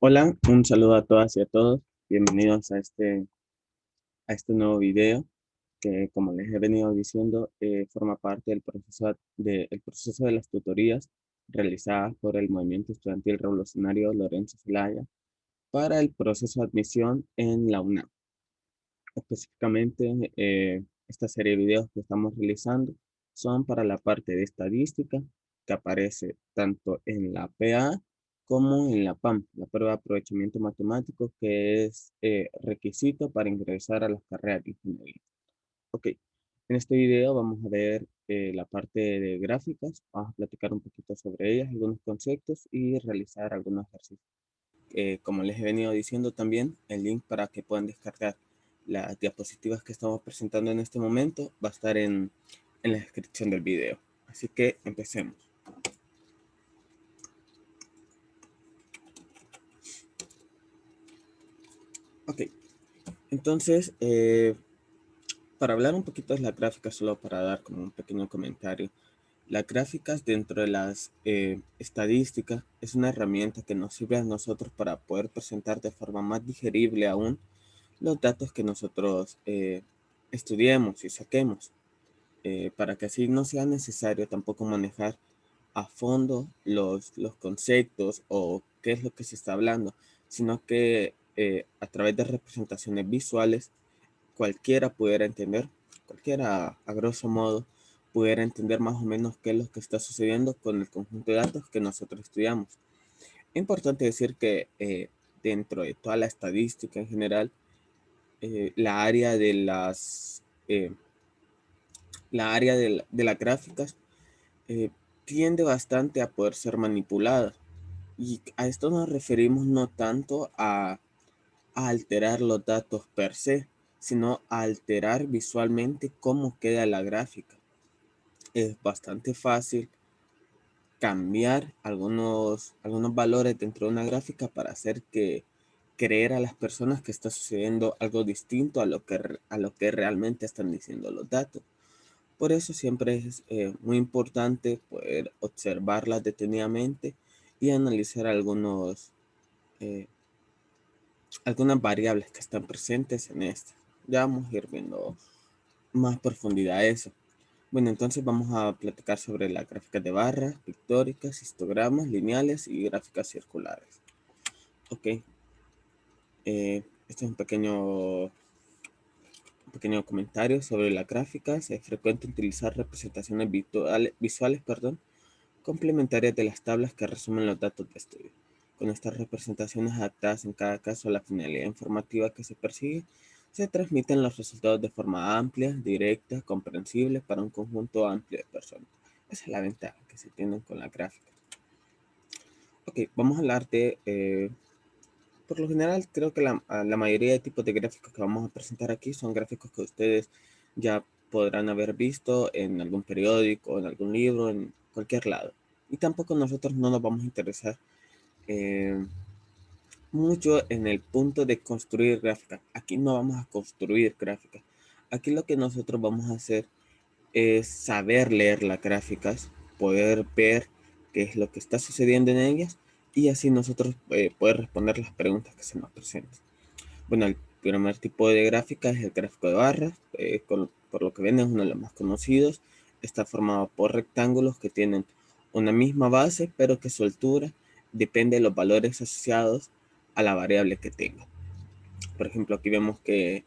Hola, un saludo a todas y a todos. Bienvenidos a este nuevo video que, como les he venido diciendo, forma parte el proceso de las tutorías realizadas por el Movimiento Estudiantil Revolucionario Lorenzo Zelaya para el proceso de admisión en la UNAM. Específicamente, esta serie de videos que estamos realizando son para la parte de estadística que aparece tanto en la PA como en la PAM, la prueba de aprovechamiento matemático, que es requisito para ingresar a las carreras de ingeniería. Ok, en este video vamos a ver la parte de gráficas, vamos a platicar un poquito sobre ellas, algunos conceptos y realizar algunos ejercicios. Como les he venido diciendo también, el link para que puedan descargar las diapositivas que estamos presentando en este momento va a estar en la descripción del video. Así que empecemos. Ok, entonces, para hablar un poquito de las gráficas, solo para dar como un pequeño comentario, las gráficas dentro de las estadísticas es una herramienta que nos sirve a nosotros para poder presentar de forma más digerible aún los datos que nosotros estudiemos y saquemos. Para que así no sea necesario tampoco manejar a fondo los conceptos o qué es lo que se está hablando, sino que a través de representaciones visuales cualquiera pudiera entender, cualquiera a grosso modo pudiera entender más o menos qué es lo que está sucediendo con el conjunto de datos que nosotros estudiamos. Es importante decir que dentro de toda la estadística en general, la área de de las gráficas eh, tiende bastante a poder ser manipulada. Y a esto nos referimos no tanto a alterar los datos per se, sino a alterar visualmente cómo queda la gráfica. Es bastante fácil cambiar algunos valores dentro de una gráfica para hacer que creer a las personas que está sucediendo algo distinto a lo que realmente están diciendo los datos. Por eso siempre es muy importante poder observarlas detenidamente y analizar eh, algunas variables que están presentes en esta. Ya vamos a ir viendo más profundidad a eso. Bueno, entonces vamos a platicar sobre las gráficas de barras, pictóricas, histogramas, lineales y gráficas circulares. Ok, este es un pequeño comentario sobre las gráficas. Es frecuente utilizar representaciones visuales, complementarias de las tablas que resumen los datos de estudio. Con estas representaciones adaptadas en cada caso a la finalidad informativa que se persigue, se transmiten los resultados de forma amplia, directa, comprensible para un conjunto amplio de personas. Esa es la ventaja que se tiene con la gráfica. Ok, vamos a hablar por lo general, creo que la mayoría de tipos de gráficos que vamos a presentar aquí son gráficos que ustedes ya podrán haber visto en algún periódico, en algún libro, en cualquier lado. Y tampoco nosotros no nos vamos a interesar eh, mucho en el punto de construir gráficas. Aquí no vamos a construir gráficas. Aquí lo que nosotros vamos a hacer es saber leer las gráficas, poder ver qué es lo que está sucediendo en ellas y así nosotros poder responder las preguntas que se nos presenten. Bueno, el primer tipo de gráfica es el gráfico de barras, por lo que ven es uno de los más conocidos. Está formado por rectángulos que tienen una misma base, pero que su altura depende de los valores asociados a la variable que tenga. Por ejemplo, aquí vemos que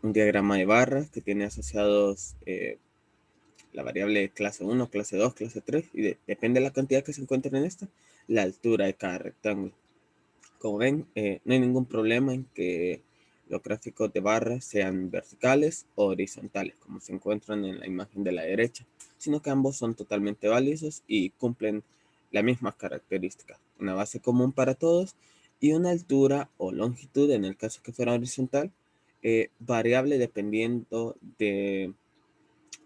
un diagrama de barras que tiene asociados la variable clase 1, clase 2, clase 3, y depende de la cantidad que se encuentre en esta, la altura de cada rectángulo. Como ven, no hay ningún problema en que los gráficos de barras sean verticales o horizontales, como se encuentran en la imagen de la derecha, sino que ambos son totalmente válidos y cumplen las mismas características. Una base común para todos y una altura o longitud, en el caso que fuera horizontal, variable dependiendo de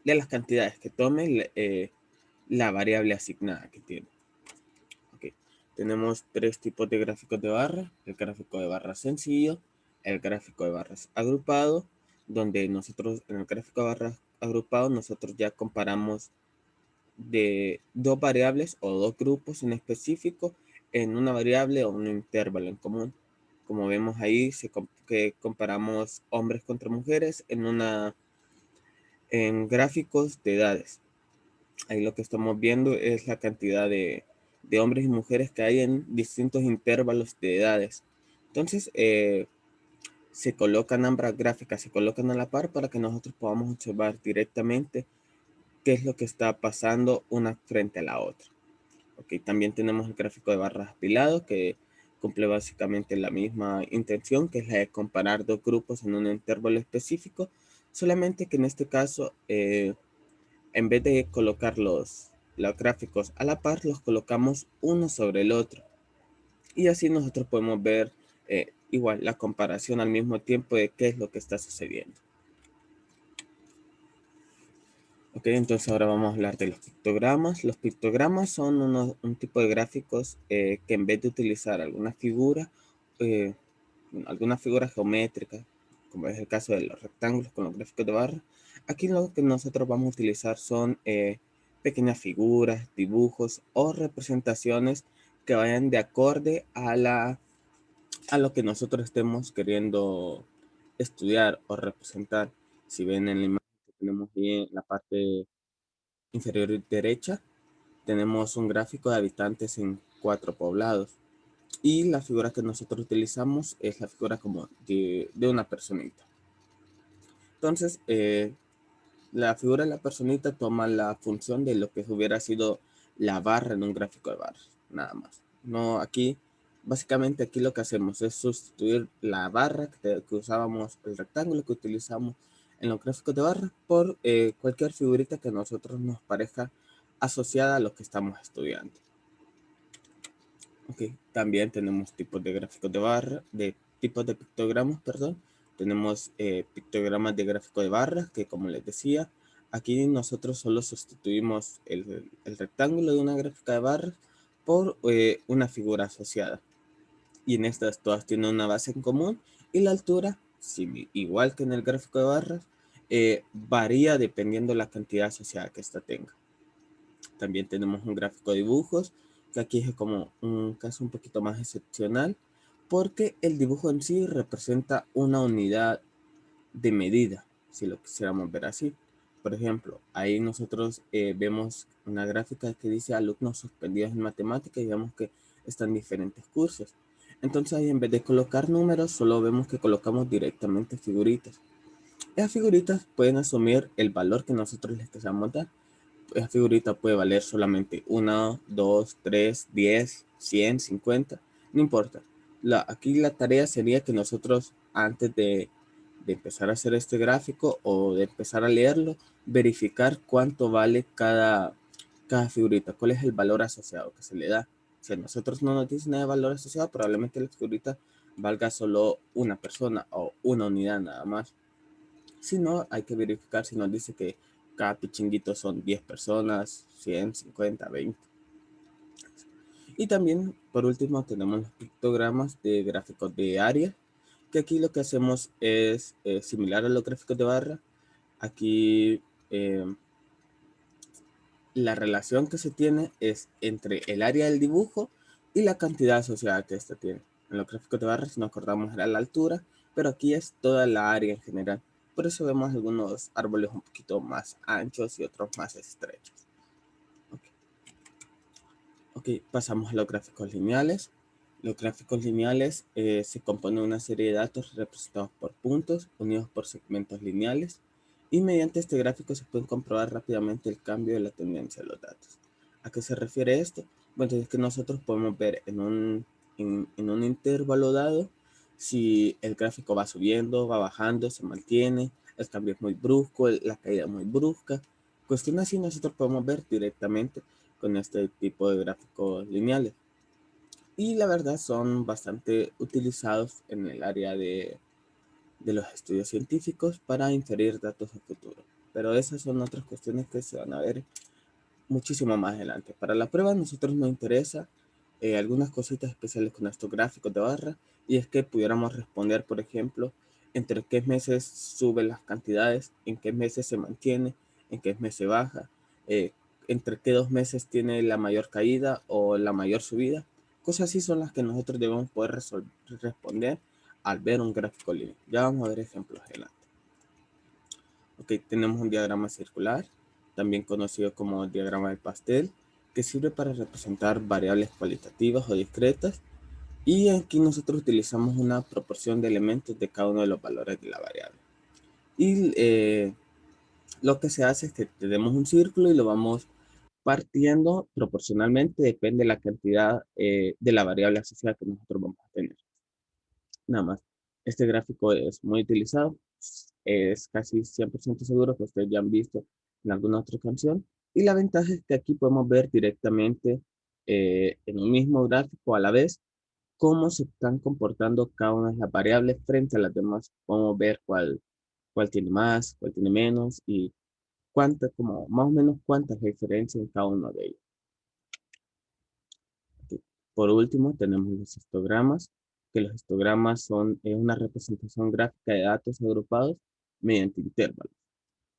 las cantidades que tome la variable asignada que tiene. Okay. Tenemos tres tipos de gráficos de barras: el gráfico de barras sencillo, el gráfico de barras agrupado, donde nosotros en el gráfico de barras agrupado nosotros ya comparamos de dos variables o dos grupos en específico en una variable o un intervalo en común. Como vemos ahí, que comparamos hombres contra mujeres en gráficos de edades. Ahí lo que estamos viendo es la cantidad de hombres y mujeres que hay en distintos intervalos de edades. Entonces, se colocan ambas gráficas, se colocan a la par para que nosotros podamos observar directamente qué es lo que está pasando una frente a la otra. Okay, también tenemos el gráfico de barras apilado que cumple básicamente la misma intención, que es la de comparar dos grupos en un intervalo específico, solamente que en este caso, en vez de colocar los gráficos a la par, los colocamos uno sobre el otro. Y así nosotros podemos ver igual la comparación al mismo tiempo de qué es lo que está sucediendo. Ok, entonces ahora vamos a hablar de los pictogramas. Los pictogramas son un tipo de gráficos que en vez de utilizar eh, alguna figura geométrica, como es el caso de los rectángulos con los gráficos de barra, aquí lo que nosotros vamos a utilizar son pequeñas figuras, dibujos o representaciones que vayan de acorde a lo que nosotros estemos queriendo estudiar o representar. Si ven en la imagen que tenemos ahí en la parte inferior derecha, tenemos un gráfico de habitantes en 4 poblados. Y la figura que nosotros utilizamos es la figura como de una personita. Entonces, la figura de la personita toma la función de lo que hubiera sido la barra en un gráfico de barras, nada más. No, aquí, básicamente aquí lo que hacemos es sustituir la barra que usábamos, el rectángulo que utilizamos en los gráficos de barras por cualquier figurita que a nosotros nos parezca asociada a lo que estamos estudiando. Ok, también tenemos tipos de gráficos de barra, de tipos de pictogramas, perdón. Tenemos pictogramas de gráfico de barras, que como les decía, aquí nosotros solo sustituimos el rectángulo de una gráfica de barras por una figura asociada. Y en estas todas tienen una base en común y la altura, igual que en el gráfico de barras, varía dependiendo de la cantidad asociada que ésta tenga. También tenemos un gráfico de dibujos, que aquí es como un caso un poquito más excepcional, porque el dibujo en sí representa una unidad de medida, si lo quisiéramos ver así. Por ejemplo, ahí nosotros vemos una gráfica que dice alumnos suspendidos en matemáticas y vemos que están diferentes cursos. Entonces ahí en vez de colocar números, solo vemos que colocamos directamente figuritas. Esas figuritas pueden asumir el valor que nosotros les queramos dar. Esa figurita puede valer solamente 1, 2, 3, 10, 100, 50, no importa. Aquí la tarea sería que nosotros antes de empezar a hacer este gráfico o de empezar a leerlo, verificar cuánto vale cada figurita, cuál es el valor asociado que se le da. Si a nosotros no nos dice nada de valor asociado, probablemente la figurita valga solo una persona o una unidad nada más. Si no, hay que verificar si nos dice que cada pichinguito son 10 personas, 100, 50, 20. Y también, por último, tenemos los pictogramas de gráficos de área, que aquí lo que hacemos es similar a los gráficos de barra. Aquí la relación que se tiene es entre el área del dibujo y la cantidad asociada que ésta tiene. En los gráficos de barra, si nos acordamos, era la altura, pero aquí es toda la área en general. Por eso vemos algunos árboles un poquito más anchos y otros más estrechos. Ok, pasamos a los gráficos lineales. Los gráficos lineales se componen de una serie de datos representados por puntos, unidos por segmentos lineales, y mediante este gráfico se puede comprobar rápidamente el cambio de la tendencia de los datos. ¿A qué se refiere esto? Bueno, es que nosotros podemos ver en un intervalo dado si el gráfico va subiendo, va bajando, se mantiene, el cambio es muy brusco, la caída es muy brusca. Cuestión así nosotros podemos ver directamente con este tipo de gráficos lineales. Y la verdad son bastante utilizados en el área de los estudios científicos para inferir datos a futuro. Pero esas son otras cuestiones que se van a ver muchísimo más adelante. Para la prueba a nosotros nos interesa algunas cositas especiales con estos gráficos de barra, y es que pudiéramos responder, por ejemplo, entre qué meses suben las cantidades, en qué meses se mantiene, en qué meses baja, entre qué 2 meses tiene la mayor caída o la mayor subida, Cosas así son las que nosotros debemos poder responder al ver un gráfico lineal. Ya vamos a ver ejemplos adelante. Ok, tenemos un diagrama circular, también conocido como diagrama de pastel, que sirve para representar variables cualitativas o discretas. Y aquí nosotros utilizamos una proporción de elementos de cada uno de los valores de la variable. Y lo que se hace es que tenemos un círculo y lo vamos partiendo proporcionalmente, depende de la cantidad de la variable asociada que nosotros vamos a tener. Nada más. Este gráfico es muy utilizado, es casi 100% seguro que ustedes ya han visto en alguna otra canción. Y la ventaja es que aquí podemos ver directamente en un mismo gráfico a la vez cómo se están comportando cada una de las variables frente a las demás. Podemos ver cuál tiene más, cuál tiene menos y cuántas, como más o menos cuántas diferencias en cada uno de ellos. Ok. Por último, tenemos los histogramas, que los histogramas son una representación gráfica de datos agrupados mediante intervalos.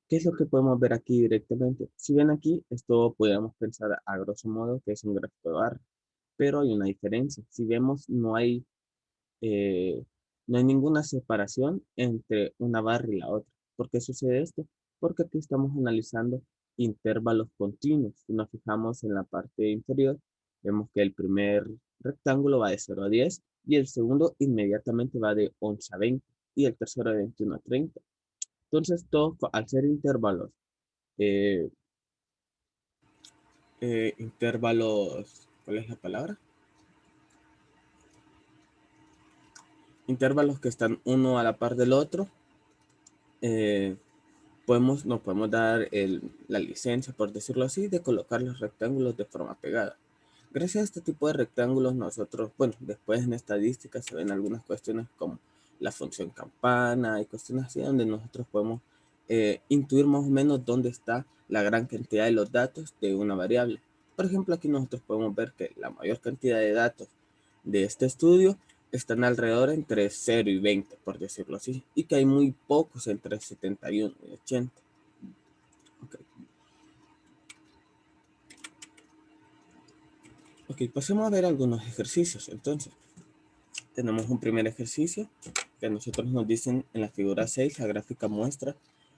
¿Qué es lo que podemos ver aquí directamente? Si ven aquí, esto podríamos pensar a grosso modo que es un gráfico de barra, pero hay una diferencia. Si vemos, eh, no hay ninguna separación entre una barra y la otra. ¿Por qué sucede esto? Porque aquí estamos analizando intervalos continuos. Si nos fijamos en la parte inferior, vemos que el primer rectángulo va de 0 a 10 y el segundo inmediatamente va de 11 a 20 y el tercero de 21 a 30. Entonces, todo al ser intervalos, eh, intervalos, ¿cuál es la palabra? Intervalos que están uno a la par del otro, eh, nos podemos dar la licencia, por decirlo así, de colocar los rectángulos de forma pegada. Gracias a este tipo de rectángulos nosotros, bueno, después en estadística se ven algunas cuestiones como la función campana y cuestiones así donde nosotros podemos intuir más o menos dónde está la gran cantidad de los datos de una variable. Por ejemplo, aquí nosotros podemos ver que la mayor cantidad de datos de este estudio están alrededor entre 0 y 20, por decirlo así, y que hay muy pocos entre 71 y 80. Okay. Ok, pasemos a ver algunos ejercicios. Entonces, tenemos un primer ejercicio que a nosotros nos dicen en la figura 6, la gráfica muestra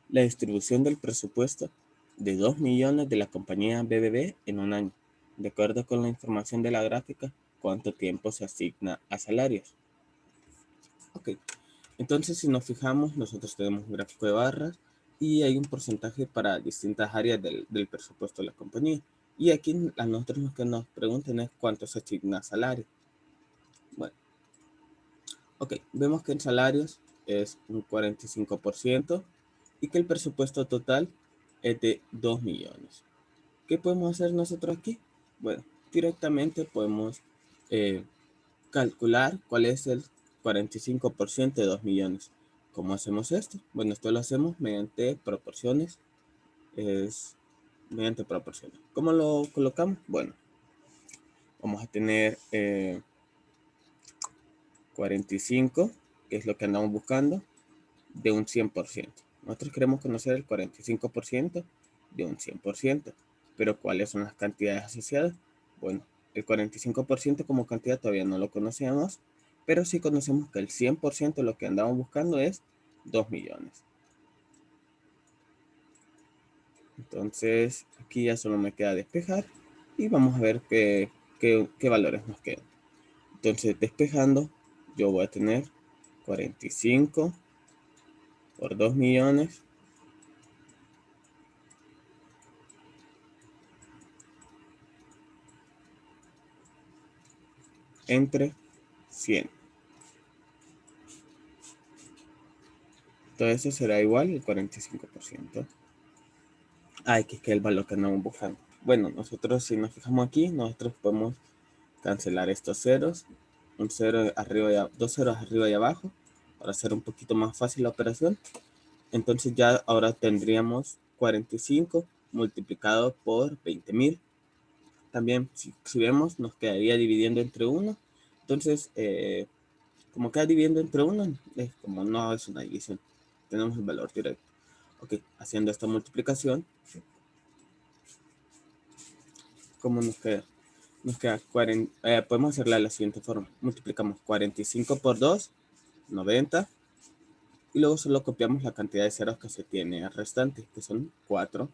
la distribución del presupuesto de 2 millones de la compañía BBB en un año. De acuerdo con la información de la gráfica, ¿cuánto tiempo se asigna a salarios? Ok, entonces si nos fijamos, nosotros tenemos un gráfico de barras y hay un porcentaje para distintas áreas del presupuesto de la compañía. Y aquí a nosotros lo que nos preguntan es cuánto se asigna a salario. Bueno, ok, vemos que en salarios es un 45% y que el presupuesto total es de 2 millones. ¿Qué podemos hacer nosotros aquí? Bueno, directamente podemos eh, calcular cuál es el 45% de 2 millones. ¿Cómo hacemos esto? Bueno, esto lo hacemos mediante proporciones. Es mediante proporciones. ¿Cómo lo colocamos? Bueno, vamos a tener 45, que es lo que andamos buscando, de un 100%. Nosotros queremos conocer el 45% de un 100%. Pero ¿cuáles son las cantidades asociadas? Bueno, el 45% como cantidad todavía no lo conocemos, pero sí conocemos que el 100% de lo que andamos buscando es 2 millones. Entonces, aquí ya solo me queda despejar y vamos a ver qué valores nos quedan. Entonces, despejando, yo voy a tener 45 por 2 millones entre 100. Todo eso será igual al 45%. Ay, que es el valor que andamos buscando. Bueno, nosotros si nos fijamos aquí, nosotros podemos cancelar estos ceros. Un cero arriba y dos ceros arriba y abajo para hacer un poquito más fácil la operación. Entonces ya ahora tendríamos 45 multiplicado por 20.000. También si vemos nos quedaría dividiendo entre 1. Entonces como queda dividiendo entre 1, es como no es una división. Tenemos el valor directo. Ok, haciendo esta multiplicación, ¿cómo nos queda? nos queda 40, podemos hacerla de la siguiente forma. Multiplicamos 45 por 2, 90. Y luego solo copiamos la cantidad de ceros que se tiene restante, que son 4.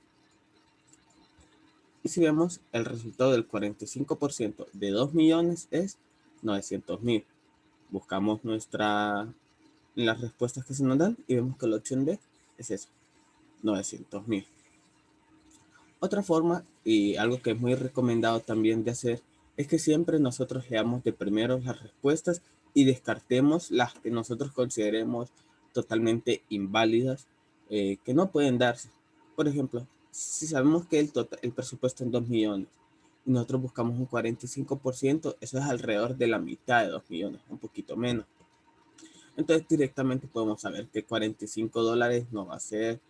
Y si vemos, el resultado del 45% de 2 millones es 900.000. Buscamos las respuestas que se nos dan y vemos que la opción D es eso, 900.000. Otra forma, y algo que es muy recomendado también de hacer, es que siempre nosotros leamos de primero las respuestas y descartemos las que nosotros consideremos totalmente inválidas, que no pueden darse. Por ejemplo, si sabemos que el presupuesto es 2 millones y nosotros buscamos un 45%, eso es alrededor de la mitad de 2 millones, un poquito menos. Entonces directamente podemos saber que $45 no va a ser,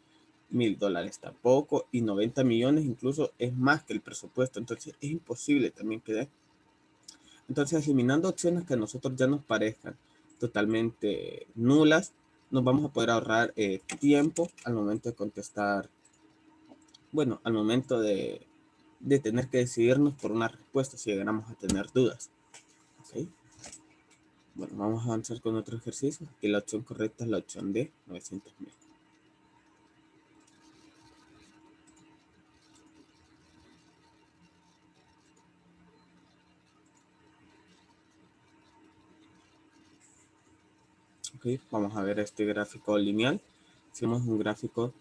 $1,000 tampoco, y 90 millones incluso es más que el presupuesto, entonces es imposible también que dé. Entonces, eliminando opciones que a nosotros ya nos parezcan totalmente nulas, nos vamos a poder ahorrar tiempo al momento de contestar, bueno, al momento de tener que decidirnos por una respuesta si llegáramos a tener dudas. ¿Okay? Bueno, vamos a avanzar con otro ejercicio. Aquí la opción correcta es la opción D, 900.000. Okay, vamos a ver este gráfico lineal. Hicimos un gráfico,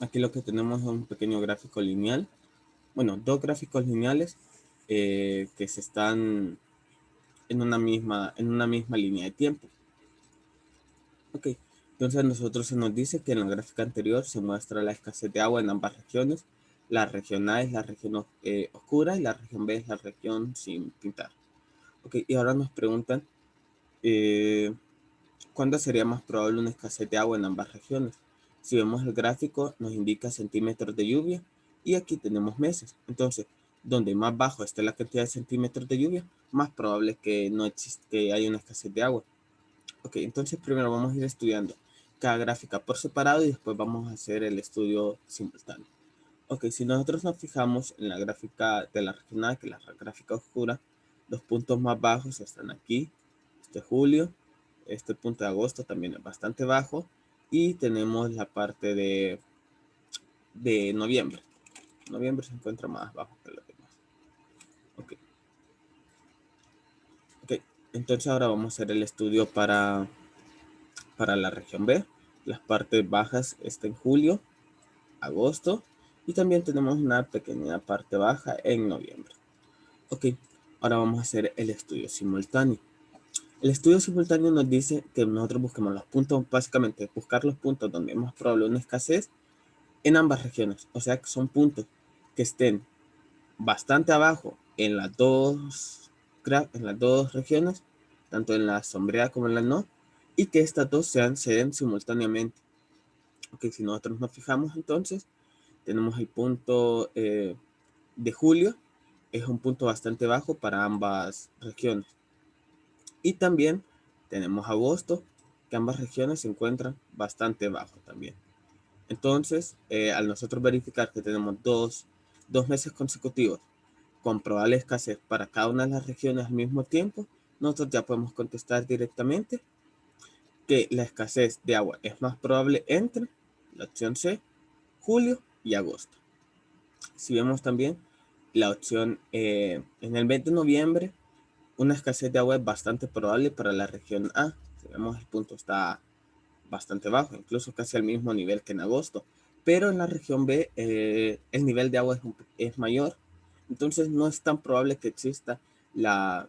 aquí lo que tenemos es un pequeño gráfico lineal. Bueno, dos gráficos lineales que se están en una misma línea de tiempo. Ok, entonces a nosotros se nos dice que en la gráfica anterior se muestra la escasez de agua en ambas regiones. La región A es la región oscura y la región B es la región sin pintar. Ok, y ahora nos preguntan eh, ¿cuándo sería más probable una escasez de agua en ambas regiones? Si vemos el gráfico, nos indica centímetros de lluvia y aquí tenemos meses. Entonces, donde más bajo esté la cantidad de centímetros de lluvia, más probable que no existe, que haya una escasez de agua. Ok, entonces primero vamos a ir estudiando cada gráfica por separado y después vamos a hacer el estudio simultáneo. Ok, si nosotros nos fijamos en la gráfica de la región A, que es la gráfica oscura, los puntos más bajos están aquí, este julio, este punto de agosto también es bastante bajo, y tenemos la parte de noviembre. Noviembre se encuentra más bajo que los demás. Ok, ok, entonces ahora vamos a hacer el estudio para la región B. Las partes bajas están en julio, agosto, y también tenemos una pequeña parte baja en noviembre. Ok, ahora vamos a hacer el estudio simultáneo. El estudio simultáneo nos dice que nosotros busquemos los puntos, básicamente buscar los puntos donde es más probable una escasez en ambas regiones. O sea que son puntos que estén bastante abajo en las dos regiones, tanto en la sombreada como en la no, y que estas dos se den simultáneamente. Ok, si nosotros nos fijamos entonces, tenemos el punto de julio, es un punto bastante bajo para ambas regiones. Y también tenemos agosto, que ambas regiones se encuentran bastante bajo también. Entonces, al nosotros verificar que tenemos dos meses consecutivos con probable escasez para cada una de las regiones al mismo tiempo, nosotros ya podemos contestar directamente que la escasez de agua es más probable entre la opción C, julio y agosto. Si vemos también la opción en el mes de noviembre, una escasez de agua es bastante probable para la región A. Si vemos, el punto está bastante bajo, incluso casi al mismo nivel que en agosto. Pero en la región B el nivel de agua es mayor, entonces no es tan probable que exista la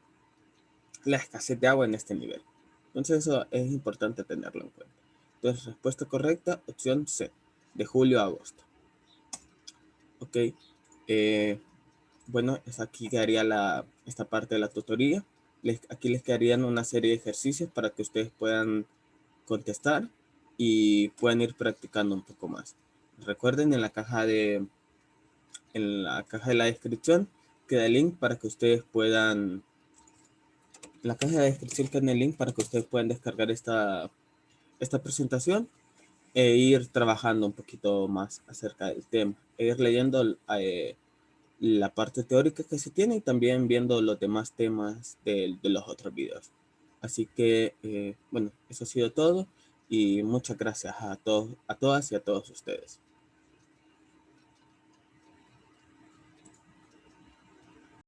escasez de agua en este nivel. Entonces eso es importante tenerlo en cuenta. Entonces, respuesta correcta, opción C, de julio a agosto. Ok, bueno, es aquí quedaría esta parte de la tutoría. Aquí les quedarían una serie de ejercicios para que ustedes puedan contestar y puedan ir practicando un poco más. Recuerden, en la caja de la descripción queda el link para que ustedes puedan, en la caja de descripción queda el link para que ustedes puedan descargar esta presentación ir trabajando un poquito más acerca del tema, e ir leyendo la parte teórica que se tiene y también viendo los demás temas de los otros videos. Así que, bueno, eso ha sido todo y muchas gracias a todos, a todas y a todos ustedes.